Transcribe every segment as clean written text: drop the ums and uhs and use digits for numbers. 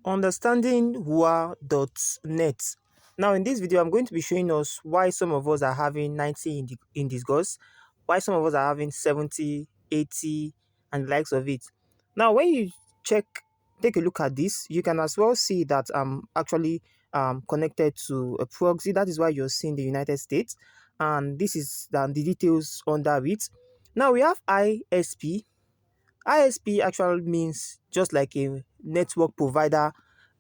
Understanding WA.net. Now in this video, I'm going to be showing us why some of us are having 90 in disgust, why some of us are having 70, 80, and the likes of it. Now when you take a look at this, you can as well see that I'm actually connected to a proxy. That is why you're seeing the United States, and this is the details under it. Now we have ISP. ISP actually means just like a network provider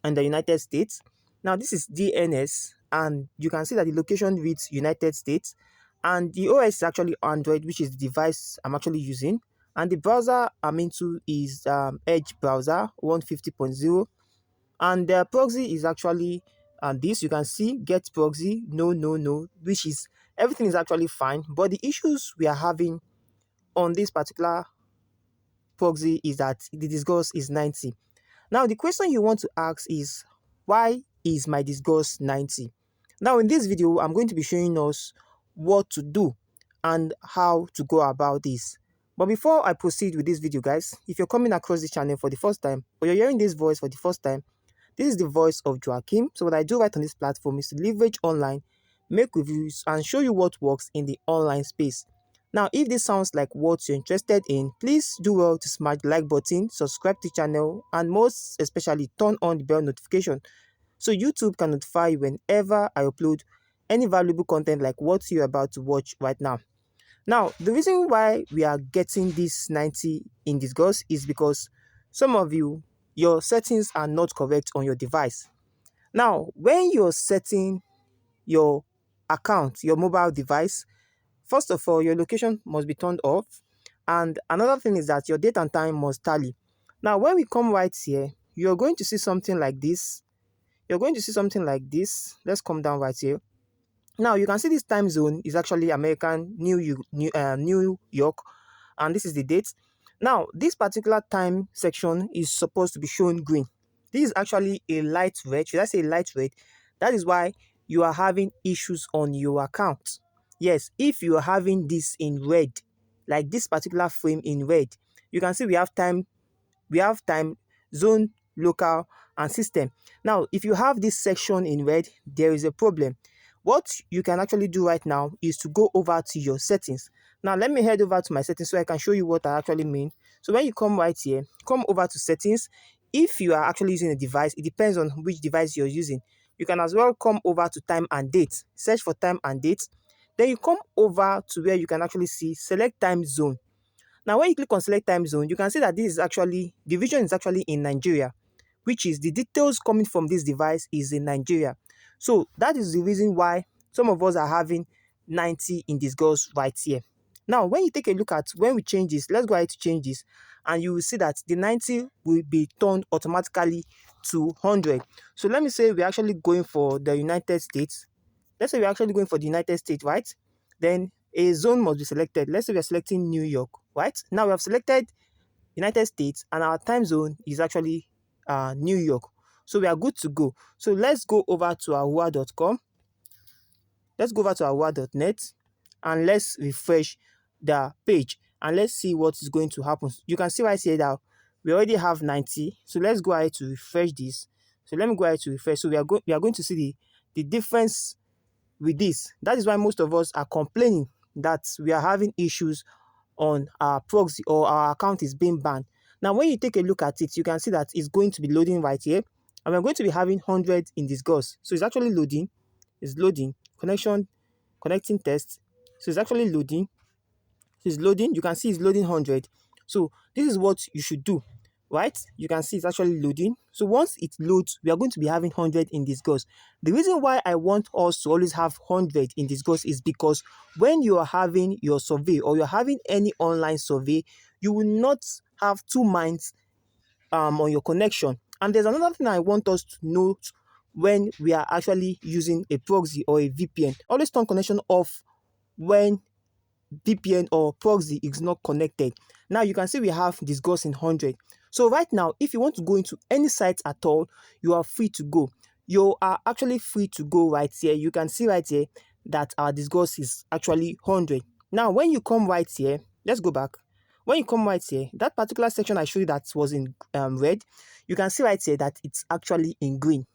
in the United States. Now this is DNS, and you can see that the location reads United States, and the OS is actually Android, which is the device I'm actually using. And the browser I'm into is Edge browser 150.0, and the proxy is actually this. You can see get proxy, no, which is everything is actually fine, but the issues we are having on this particular proxy is that the disgust is 90. Now, the question you want to ask is, why is my disgust 90? Now, in this video, I'm going to be showing us what to do and how to go about this. But before I proceed with this video, guys, if you're coming across this channel for the first time, or you're hearing this voice for the first time, this is the voice of Joakim. So what I do right on this platform is to leverage online, make reviews, and show you what works in the online space. Now, if this sounds like what you're interested in, please do well to smash the like button, subscribe to the channel, and most especially turn on the bell notification so YouTube can notify you whenever I upload any valuable content like what you're about to watch right now. Now, the reason why we are getting this 90 in disgust is because some of you, your settings are not correct on your device. Now, when you're setting your account, your mobile device, first of all, your location must be turned off. And another thing is that your date and time must tally. Now, when we come right here, you're going to see something like this. You're going to see something like this. Let's come down right here. Now, you can see this time zone is actually American New York, and this is the date. Now, this particular time section is supposed to be shown green. This is actually a light red. Should I say light red? That is why you are having issues on your account. Yes, if you are having this in red, like this particular frame in red, you can see we have time, zone, local, and system. Now, if you have this section in red, there is a problem. What you can actually do right now is to go over to your settings. Now, let me head over to my settings so I can show you what I actually mean. So when you come right here, come over to settings. If you are actually using a device, it depends on which device you're using. You can as well come over to time and date. Search for time and date. Then you come over to where you can actually see select time zone. Now, when you click on select time zone, you can see that this is actually, the region is actually in Nigeria, which is the details coming from this device is in Nigeria. So that is the reason why some of us are having 90 in disgust right here. Now, when you take a look at when we change this, let's go ahead to change this, and you will see that the 90 will be turned automatically to 100. So let me say we're actually going for the United States. Let's say we're actually going for the United States, right? Then a zone must be selected. Let's say we're selecting New York, right? Now we have selected United States, and our time zone is actually New York. So we are good to go. So let's go over to our WA.com. Let's go over to our WA.net, and let's refresh the page, and let's see what is going to happen. You can see right here that we already have 90. So let's go ahead to refresh this. So let me go ahead to refresh. So we are going to see the difference with this. That is why most of us are complaining that we are having issues on our proxy, or our account is being banned. Now, when you take a look at it, you can see that it's going to be loading right here, and we're going to be having 100 in disgust. So it's actually loading. It's loading. Connecting test. So it's actually loading. So it's loading. You can see it's loading 100. So this is what you should do, right? You can see it's actually loading. So once it loads, we are going to be having 100 in disgust. The reason why I want us to always have 100 in disgust is because when you are having your survey, or you're having any online survey, you will not have two minds on your connection. And there's another thing I want us to note when we are actually using a proxy or a VPN. Always turn connection off when VPN or proxy is not connected. Now you can see we have disgust in 100. So right now, if you want to go into any site at all, you are free to go. You are actually free to go right here. You can see right here that our disgust is actually 100. Now when you come right here, let's go back. when you come right here, that particular section I showed you that was in red, you can see right here that it's actually in green.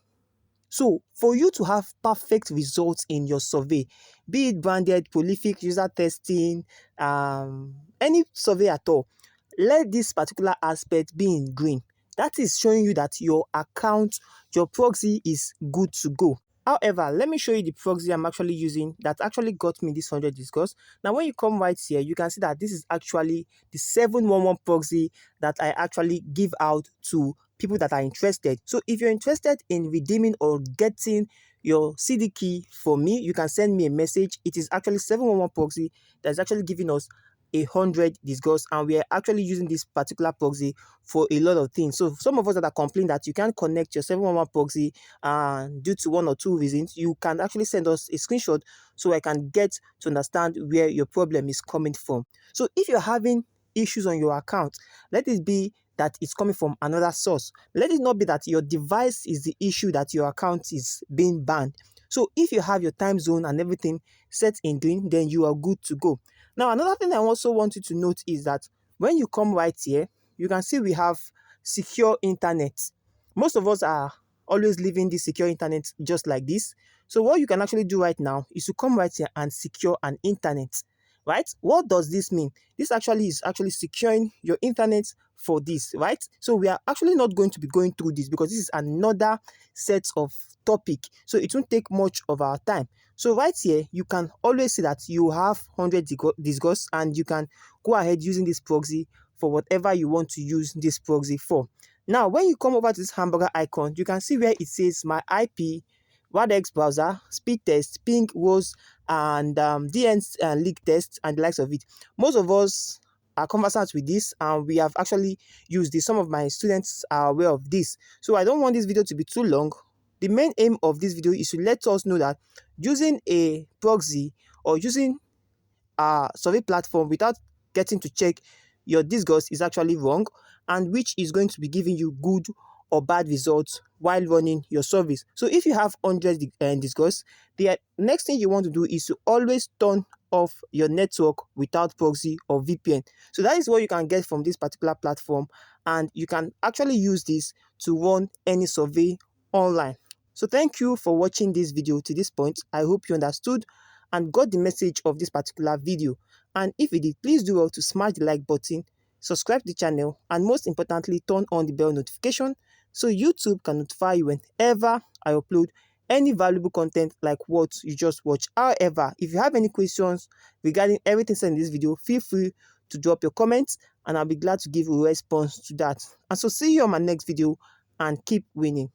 So for you to have perfect results in your survey, be it branded, prolific, user testing, any survey at all, let this particular aspect be in green. That is showing you that your account, your proxy is good to go. However, let me show you the proxy I'm actually using that actually got me this 100 discuss. Now, when you come right here, you can see that this is actually the 711 proxy that I actually give out to people that are interested. So if you're interested in redeeming or getting your CD key for me, you can send me a message. It is actually 711 proxy that's actually giving us 100 discuss, and we are actually using this particular proxy for a lot of things. So some of us that are complaining that you can't connect your 711 proxy due to one or two reasons, you can actually send us a screenshot so I can get to understand where your problem is coming from. So if you're having issues on your account, let it be that it's coming from another source. Let it not be that your device is the issue that your account is being banned. So if you have your time zone and everything set in green, then you are good to go. Now, another thing I also want you to note is that when you come right here, you can see we have secure internet. Most of us are always leaving the secure internet just like this. So what you can actually do right now is to come right here and secure an internet. Right? What does this mean? This actually is actually securing your internet for this, right? So we are actually not going to be going through this because this is another set of topic. So it won't take much of our time. So right here, you can always see that you have 100 discuss, and you can go ahead using this proxy for whatever you want to use this proxy for. Now, when you come over to this hamburger icon, you can see where it says my IP, WebRTC browser, speed test, ping, rose, and DN leak test, and the likes of it. Most of us are conversant with this, and we have actually used this. Some of my students are aware of this. So I don't want this video to be too long. The main aim of this video is to let us know that using a proxy or using a survey platform without getting to check your discourse is actually wrong, and which is going to be giving you good or bad results while running your service. So if you have 100 discourse, the next thing you want to do is to always turn off your network without proxy or VPN. So that is what you can get from this particular platform, and you can actually use this to run any survey online. So thank you for watching this video to this point. I hope you understood and got the message of this particular video. And if you did, please do well to smash the like button, subscribe to the channel, and most importantly, turn on the bell notification so YouTube can notify you whenever I upload any valuable content like what you just watched. However, if you have any questions regarding everything said in this video, feel free to drop your comments and I'll be glad to give you a response to that. And so see you on my next video, and keep winning.